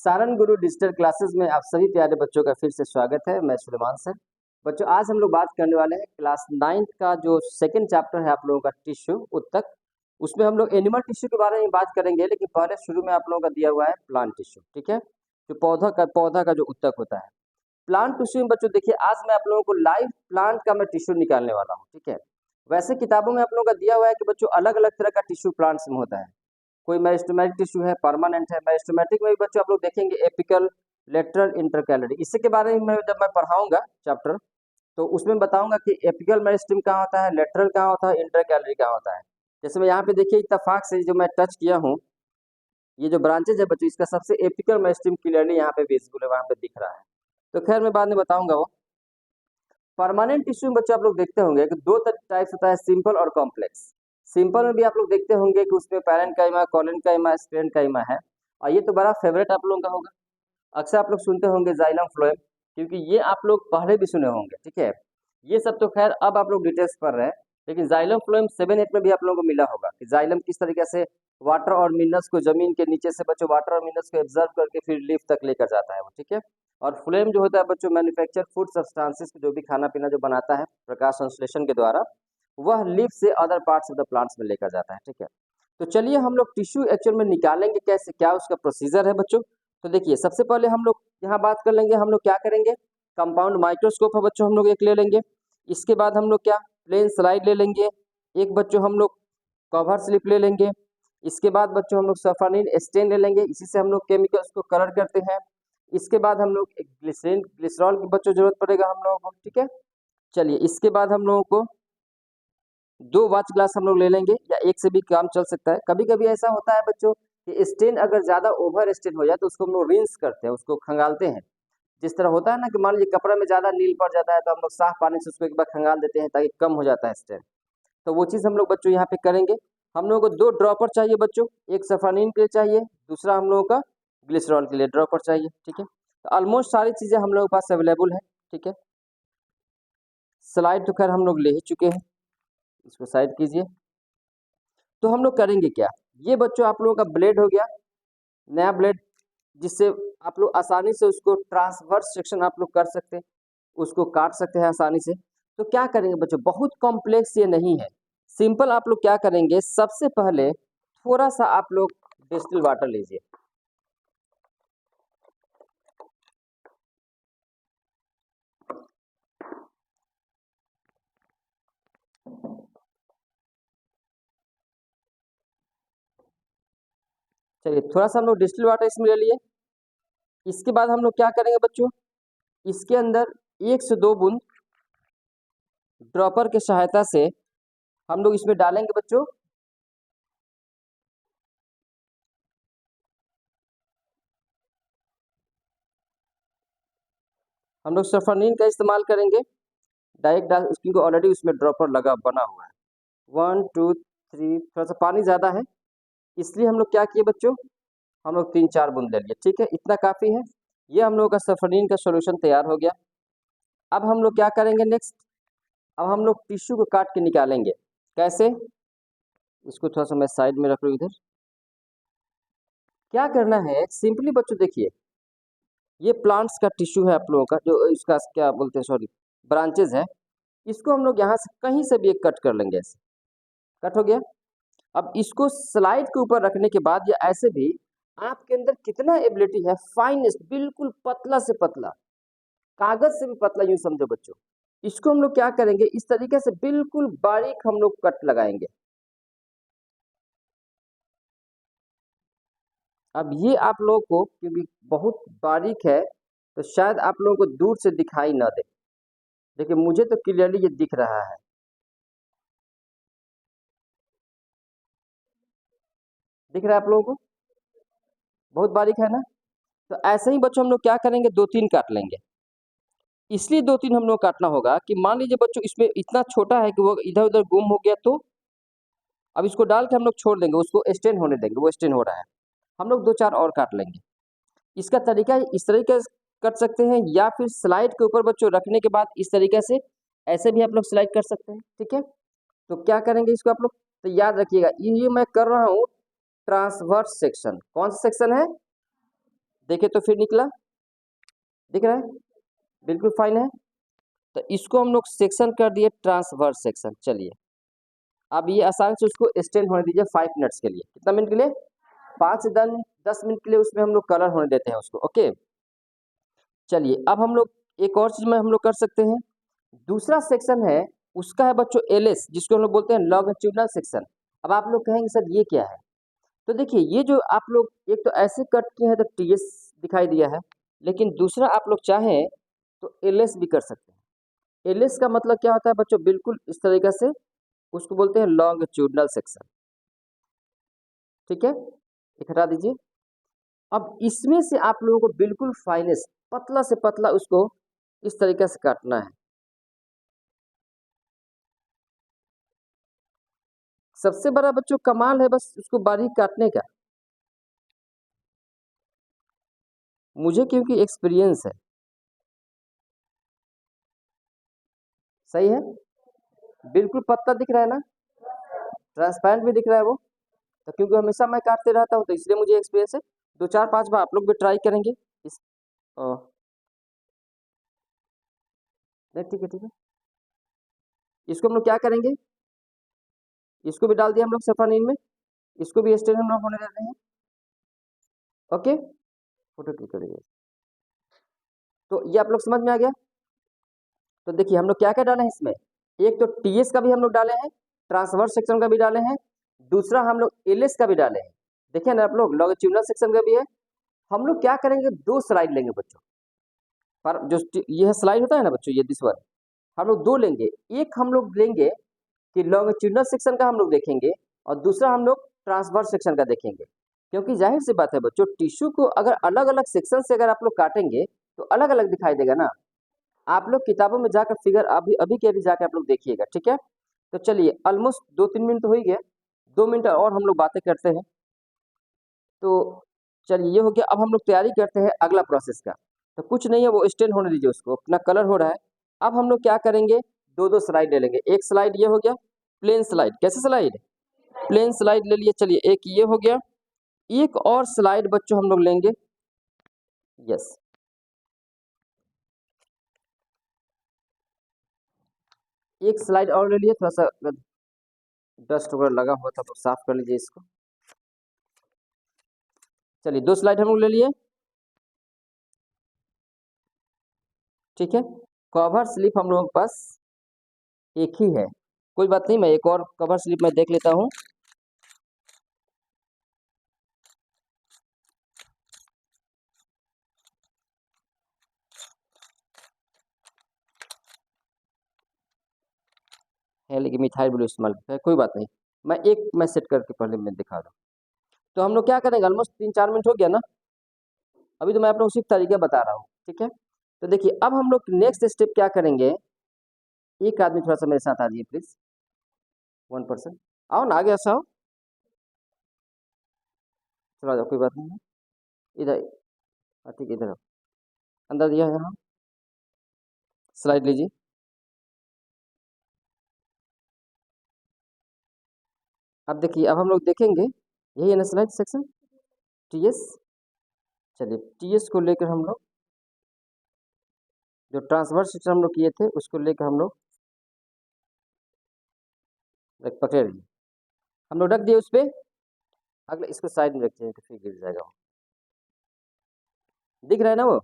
सारन गुरु digital classes में आप सभी प्यारे बच्चों का फिर से स्वागत है। मैं सुलेमान सर। बच्चों, आज हम लोग बात करने वाले हैं क्लास 9 का जो सेकंड चैप्टर है आप लोगों का टिश्यू उत्तक। उसमें हम लोग एनिमल टिश्यू के बारे में बात करेंगे, लेकिन पहले शुरू में आप लोगों का दिया हुआ है प्लांट टिश्यू। ठीक है, जो पौधा का जो उत्तक होता है प्लांट टिश्यू में। बच्चों देखिए, आज मैं आप लोगों को लाइव प्लांट का मैं टिश्यू निकालने वाला हूँ। ठीक है, वैसे किताबों में आप लोगों का दिया हुआ है कि बच्चों अलग अलग तरह का टिश्यू प्लांट्स में होता है। कोई मेरिस्टेमेटिक टिश्यू है, परमानेंट है। मेरिस्टेमेटिक में भी बच्चों आप लोग देखेंगे एपिकल, लेटरल, इंटरकैलरी। इसी के बारे में जब मैं पढ़ाऊंगा चैप्टर, तो उसमें बताऊंगा कि एपिकल मेरिस्टेम कहाँ होता है, लेटरल कहाँ होता है, इंटरकैलरी कहाँ होता है। जैसे मैं यहाँ पे देखिए इत्तेफाक से जो मैं टच किया हूँ, ये जो ब्रांचेज है बच्चों, इसका सबसे एपिकल मेरिस्टेम क्लियरली यहाँ पे विजिबल है, वहाँ पे दिख रहा है। तो खैर मैं बाद में बताऊंगा वो। परमानेंट टिश्यू में बच्चों आप लोग देखते होंगे कि दो टाइप्स होता है, सिंपल और कॉम्प्लेक्स। सिंपल में भी आप लोग देखते होंगे कि उसमें पैरेन्काइमा, कोलेनकाइमा, स्क्लेरेन्काइमा है। और ये तो बड़ा फेवरेट आप लोगों का होगा, अक्सर आप लोग सुनते होंगे जाइलम फ्लोएम, क्योंकि ये आप लोग पहले भी सुने होंगे। ठीक है, ये सब तो खैर अब आप लोग डिटेल्स पढ़ रहे हैं, लेकिन जाइलम फ्लोएम 7-8 में भी आप लोगों को मिला होगा कि जाइलम किस तरीके से वाटर और मिनरल्स को जमीन के नीचे से बच्चों वाटर और मिनरल्स को एब्जर्व करके फिर लीफ तक लेकर जाता है वो। ठीक है, और फ्लेम जो होता है बच्चों मैन्युफैक्चर फूड सब्सटेंसेस, जो भी खाना पीना जो बनाता है प्रकाश संश्लेषण के द्वारा, वह लीफ से other parts of the plants में लेकर जाता है। ठीक है, तो चलिए हम लोग टिश्यू एक्चुअल में निकालेंगे कैसे, क्या उसका प्रोसीजर है बच्चों। तो देखिए, सबसे पहले हम लोग यहाँ बात कर लेंगे, हम लोग क्या करेंगे, कंपाउंड माइक्रोस्कोप है बच्चों, हम लोग एक ले लेंगे। इसके बाद हम लोग क्या, प्लेन स्लाइड ले लेंगे एक बच्चों, हम लोग कवर स्लिप ले लेंगे। इसके बाद बच्चों हम लोग सल्फानिल स्टेन ले लेंगे, इसी से हम लोग केमिकल्स को कलर करते हैं। इसके बाद हम लोग एक ग्लिसरॉल की बच्चों जरूरत पड़ेगा हम लोगों को। ठीक है, चलिए इसके बाद हम लोगों को 2 वाच ग्लास हम लोग ले लेंगे, या एक से भी काम चल सकता है। कभी कभी ऐसा होता है बच्चों कि स्टेन अगर ज्यादा ओवर स्टेन हो जाए तो उसको हम लोग रिंस करते हैं, उसको खंगालते हैं। जिस तरह होता है ना कि मान लीजिए कपड़ा में ज्यादा नील पड़ जाता है तो हम लोग साफ पानी से उसको एक बार खंगाल देते हैं ताकि कम हो जाता है स्टेन। तो वो चीज़ हम लोग बच्चों यहाँ पे करेंगे। हम लोगों को 2 ड्रॉपर चाहिए बच्चों, एक सल्फानिल के लिए चाहिए, दूसरा हम लोगों का ग्लिसरॉल के लिए ड्रॉपर चाहिए। ठीक है, तो ऑलमोस्ट सारी चीज़ें हम लोगों के पास अवेलेबल है। ठीक है, स्लाइड तो खैर हम लोग ले ही चुके हैं, इसको साइड कीजिए। तो हम लोग करेंगे क्या, ये बच्चों आप लोगों का ब्लेड हो गया, नया ब्लेड, जिससे आप लोग आसानी से उसको ट्रांसवर्स सेक्शन आप लोग कर सकते हैं, उसको काट सकते हैं आसानी से। तो क्या करेंगे बच्चों, बहुत कॉम्प्लेक्स ये नहीं है, सिंपल। आप लोग क्या करेंगे, सबसे पहले थोड़ा सा आप लोग डिस्टिल वाटर लीजिए। चलिए थोड़ा सा हम लोग डिस्टिल वाटर इसमें ले लिए। इसके बाद हम लोग क्या करेंगे बच्चों, इसके अंदर 1 से 2 बूंद ड्रॉपर की सहायता से हम लोग इसमें डालेंगे बच्चों हम लोग सल्फानिल का इस्तेमाल करेंगे। डायरेक्ट डाल, क्योंकि ऑलरेडी उसमें ड्रॉपर लगा बना हुआ है। 1 2 3, थोड़ा सा पानी ज़्यादा है, इसलिए हम लोग क्या किए बच्चों, हम लोग 3-4 बूंद ले लिए। ठीक है, इतना काफ़ी है। ये हम लोग का सल्फानिल का सॉल्यूशन तैयार हो गया। अब हम लोग क्या करेंगे नेक्स्ट, अब हम लोग टिश्यू को काट के निकालेंगे। कैसे, इसको थोड़ा सा मैं साइड में रख लूँ इधर। क्या करना है सिंपली बच्चों, देखिए ये प्लांट्स का टिश्यू है आप लोगों का, जो इसका क्या बोलते हैं, सॉरी, ब्रांचेज है। इसको हम लोग यहाँ से कहीं से भी एक कट कर लेंगे, ऐसे कट हो गया। अब इसको स्लाइड के ऊपर रखने के बाद या ऐसे भी आपके अंदर कितना एबिलिटी है, फाइनेस्ट, बिल्कुल पतला से पतला, कागज से भी पतला यूं समझो बच्चों। इसको हम लोग क्या करेंगे, इस तरीके से बिल्कुल बारीक हम लोग कट लगाएंगे। अब ये आप लोगों को क्योंकि बहुत बारीक है तो शायद आप लोगों को दूर से दिखाई ना दे, लेकिन मुझे तो क्लियरली ये दिख रहा है। दिख रहा है आप लोगों को, बहुत बारीक है ना। तो ऐसे ही बच्चों हम लोग क्या करेंगे, 2-3 काट लेंगे। इसलिए 2-3 हम लोग काटना होगा कि मान लीजिए बच्चों इसमें इतना छोटा है कि वो इधर उधर गुम हो गया, तो अब इसको डाल के हम लोग छोड़ देंगे, उसको स्टेन होने देंगे, वो स्टेन हो रहा है। हम लोग 2-4 और काट लेंगे। इसका तरीका इस तरीके से कर सकते हैं, या फिर स्लाइड के ऊपर बच्चों रखने के बाद इस तरीके से ऐसे भी आप लोग स्लाइड कर सकते हैं। ठीक है, तो क्या करेंगे इसको आप लोग, तो याद रखिएगा ये मैं कर रहा हूँ ट्रांसवर्स सेक्शन। कौन सा सेक्शन है, देखे तो फिर निकला, दिख रहा है, बिल्कुल फाइन है। तो इसको हम लोग सेक्शन कर दिए ट्रांसवर्स सेक्शन। चलिए अब ये आसान से उसको एक्सटेंड होने दीजिए 5 मिनट्स के लिए। कितना मिनट के लिए? 5 से 10 मिनट के लिए उसमें हम लोग कलर होने देते हैं उसको। ओके, चलिए अब हम लोग एक और चीज में हम लोग कर सकते हैं। दूसरा सेक्शन है उसका है बच्चों एलएस, जिसको हम लोग बोलते हैं लॉन्गिट्यूडिनल सेक्शन। अब आप लोग कहेंगे सर ये क्या है? तो देखिए ये जो आप लोग एक तो ऐसे कट किए हैं तो टीएस दिखाई दिया है, लेकिन दूसरा आप लोग चाहें तो एलएस भी कर सकते हैं। एलएस का मतलब क्या होता है बच्चों? बिल्कुल इस तरीके से उसको बोलते हैं लॉन्गिट्यूडिनल सेक्शन। ठीक है, एक हटा दीजिए। अब इसमें से आप लोगों को बिल्कुल फाइनेस्ट पतला से पतला उसको इस तरीके से काटना है। सबसे बड़ा बच्चों कमाल है बस उसको बारीक काटने का। मुझे क्योंकि एक्सपीरियंस है। सही है, बिल्कुल पतला दिख रहा है ना, ट्रांसपेरेंट भी दिख रहा है वो। तो क्योंकि हमेशा मैं काटते रहता हूँ तो इसलिए मुझे एक्सपीरियंस है। 2 4 5 बार आप लोग भी ट्राई करेंगे इस नहीं ठीक है ठीक है। इसको हम लोग क्या करेंगे, इसको भी डाल दिया हम लोग सफानील में, इसको भी स्टेन हम लोग होने देते हैं। ओके, फोटो क्लिक करिए। तो ये आप लोग समझ में आ गया। तो देखिए हम लोग क्या क्या डाले हैं इसमें, एक तो टीएस का भी हम लोग डाले हैं, ट्रांसवर्स सेक्शन का भी डाले हैं, दूसरा हम लोग एलएस का भी डाले हैं। देखिए ना आप लोग लॉन्गिट्यूडिनल सेक्शन का भी है। हम लोग क्या करेंगे, 2 स्लाइड लेंगे बच्चों, पर जो यह स्लाइड होता है ना बच्चों, ये दिस वन हम लोग 2 लेंगे। एक हम लोग लेंगे कि लॉन्गिट्यूडिनल सेक्शन का हम लोग देखेंगे और दूसरा हम लोग ट्रांसवर्स सेक्शन का देखेंगे। क्योंकि जाहिर सी बात है बच्चों, टिश्यू को अगर अलग अलग सेक्शन से अगर आप लोग काटेंगे तो अलग अलग दिखाई देगा ना। आप लोग किताबों में जाकर फिगर अभी अभी के अभी जाकर आप लोग देखिएगा। ठीक है, तो चलिए ऑलमोस्ट 2 3 मिनट तो हो ही गया, 2 मिनट और हम लोग बातें करते हैं। तो चलिए ये हो गया। अब हम लोग तैयारी करते हैं अगला प्रोसेस का। तो कुछ नहीं है, वो स्टेन होने दीजिए, उसको अपना कलर हो रहा है। अब हम लोग क्या करेंगे, 2 स्लाइड ले लेंगे। एक स्लाइड ये हो गया प्लेन स्लाइड। कैसे स्लाइड? प्लेन स्लाइड ले लिए। चलिए एक ये हो गया, एक और स्लाइड बच्चों हम लोग लेंगे। यस, एक स्लाइड और ले लिए। थोड़ा सा डस्ट वगैरह लगा हुआ था तो साफ कर लीजिए इसको। चलिए 2 स्लाइड हम लोग ले लिए। ठीक है, कवर स्लिप हम लोगों के पास एक ही है, कोई बात नहीं, मैं एक और कवर स्लिप में देख लेता हूँ। है लेकिन मिथाइल ब्लू इस्तेमाल है, कोई बात नहीं, मैं सेट करके पहले मैं दिखा दूँ। तो हम लोग क्या करेंगे, ऑलमोस्ट 3 4 मिनट हो गया ना, अभी तो मैं आप लोग सिर्फ तरीका बता रहा हूँ। ठीक है, तो देखिए अब हम लोग नेक्स्ट स्टेप क्या करेंगे। एक आदमी थोड़ा सा मेरे साथ आ जाइए प्लीज, 1 पर्सन आओ ना, आगे ऐसा आओ, चला जाओ, कोई बात नहीं है। इधर, हाँ ठीक है, इधर आओ, अंदर दिया है, यहाँ स्लाइड लीजिए। अब देखिए अब हम लोग देखेंगे, यही है ना स्लाइड सेक्शन टीएस। चलिए टीएस को लेकर हम लोग जो ट्रांसवर्स सेक्शन हम लोग किए थे उसको लेकर हम लोग पकड़े रहिए, हम लोग रख दिए उस पर। अगले इसको साइड में रखते हैं तो फिर गिर जाएगा वो, दिख रहा है ना वो।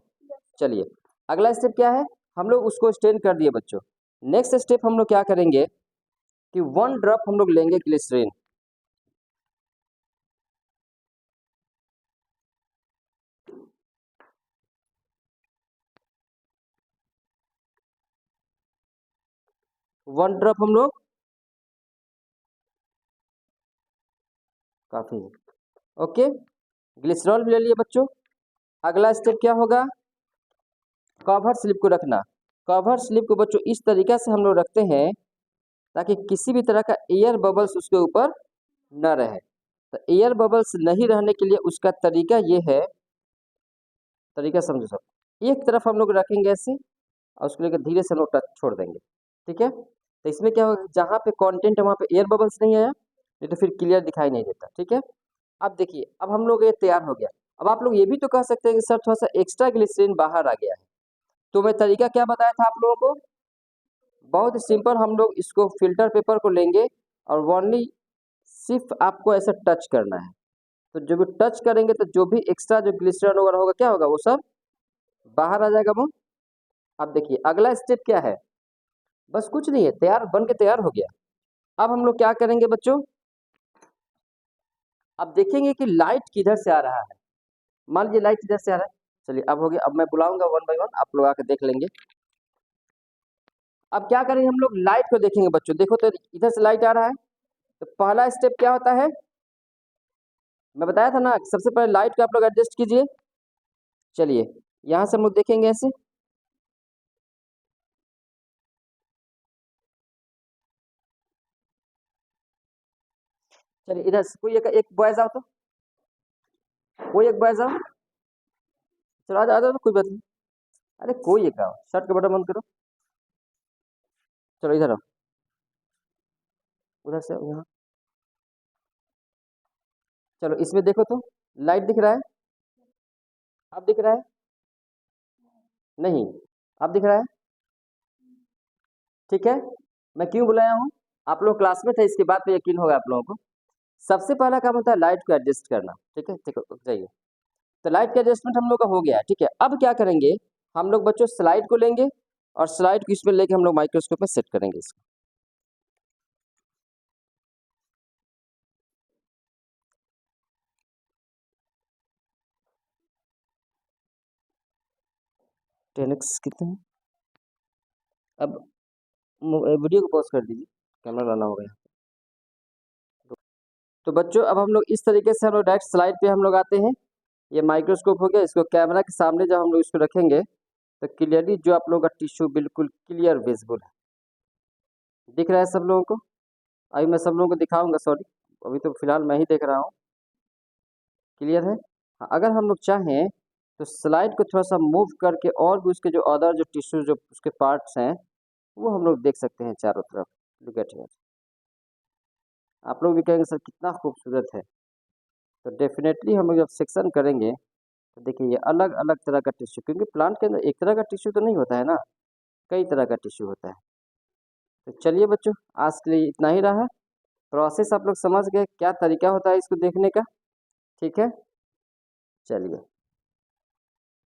चलिए अगला स्टेप क्या है, हम लोग उसको स्टेन कर दिए बच्चों। नेक्स्ट स्टेप हम लोग क्या करेंगे कि 1 ड्रॉप हम लोग लेंगे ग्लिसरीन। वन ड्रॉप हम लोग, काफी है। ओके, ग्लिसरॉल भी ले लिए बच्चों। अगला स्टेप क्या होगा, कवर स्लिप को रखना। कवर स्लिप को बच्चों इस तरीके से हम लोग रखते हैं ताकि किसी भी तरह का एयर बबल्स उसके ऊपर न रहे। तो एयर बबल्स नहीं रहने के लिए उसका तरीका ये है, तरीका समझो सब। एक तरफ हम लोग रखेंगे ऐसे और उसको लेकर धीरे से हम लोग टच छोड़ देंगे। ठीक है, तो इसमें क्या होगा, जहाँ पे कंटेंट है वहाँ पे एयर बबल्स नहीं आया, नहीं तो फिर क्लियर दिखाई नहीं देता। ठीक है, अब देखिए अब हम लोग ये तैयार हो गया। अब आप लोग ये भी तो कह सकते हैं कि सर थोड़ा सा एक्स्ट्रा ग्लिसरीन बाहर आ गया है, तो मैं तरीका क्या बताया था आप लोगों को, बहुत सिंपल, हम लोग इसको फिल्टर पेपर को लेंगे और ओनली सिर्फ आपको ऐसा टच करना है, तो जो भी टच करेंगे तो जो भी एक्स्ट्रा जो ग्लिसरॉल वगैरह होगा क्या होगा, वो सब बाहर आ जाएगा वो। अब देखिए अगला स्टेप क्या है, बस कुछ नहीं है, तैयार बन के तैयार हो गया। अब हम लोग क्या करेंगे बच्चों, अब देखेंगे कि लाइट किधर से आ रहा है। मान लीजिए लाइट किधर से आ रहा है, चलिए अब हो गया। अब मैं बुलाऊंगा वन बाय वन, आप लोग आकर देख लेंगे। अब क्या करेंगे, हम लोग लाइट को देखेंगे बच्चों, देखो तो इधर से लाइट आ रहा है, तो पहला स्टेप क्या होता है, मैं बताया था ना, सबसे पहले लाइट को आप लोग एडजस्ट कीजिए। चलिए यहाँ से हम लोग देखेंगे ऐसे, चलिए इधर से कोई एक बॉयज आओ, तो कोई एक बॉयज आओ, चलो आ जाओ, तो कोई बात नहीं, अरे कोई एक आओ, शर्ट का बटन बंद करो, चलो इधर आओ, उधर से आओ यहाँ, चलो इसमें देखो तो लाइट दिख रहा है, अब दिख रहा है, नहीं अब दिख रहा है, ठीक है। मैं क्यों बुलाया हूँ, आप लोग क्लासमेट है, इसके बाद पे यकीन होगा आप लोगों को। सबसे पहला काम होता है लाइट को एडजस्ट करना, ठीक है, ठीक है जाइए। तो लाइट का एडजस्टमेंट हम लोग का हो गया है, ठीक है। अब क्या करेंगे, हम लोग बच्चों स्लाइड को लेंगे और स्लाइड को इसमें लेके हम लोग माइक्रोस्कोप में सेट करेंगे इसको। टेन एक्स कितने हैं? अब वीडियो को पॉज कर दीजिए, कैमरा लाना होगा यहाँ। तो बच्चों अब हम लोग इस तरीके से हम लोग डायरेक्ट स्लाइड पे हम लोग आते हैं। ये माइक्रोस्कोप हो गया, इसको कैमरा के सामने जब हम लोग इसको रखेंगे तो क्लियरली जो आप लोगों का टिश्यू बिल्कुल क्लियर विजिबल है, दिख रहा है सब लोगों को। अभी मैं सब लोगों को दिखाऊंगा, सॉरी अभी तो फिलहाल मैं ही देख रहा हूँ, क्लियर है। हाँ, अगर हम लोग चाहें तो स्लाइड को थोड़ा सा मूव करके और भी उसके जो अदर जो टिश्यू जो उसके पार्ट्स हैं वो हम लोग देख सकते हैं चारों तरफ। लुक एट हियर, आप लोग भी कहेंगे सर कितना खूबसूरत है। तो डेफिनेटली हम लोग जब सेक्शन करेंगे तो देखिए ये अलग अलग तरह का टिश्यू, क्योंकि प्लांट के अंदर एक तरह का टिश्यू तो नहीं होता है ना, कई तरह का टिश्यू होता है। तो चलिए बच्चों आज के लिए इतना ही रहा, प्रोसेस आप लोग समझ गए क्या तरीका होता है इसको देखने का, ठीक है, चलिए।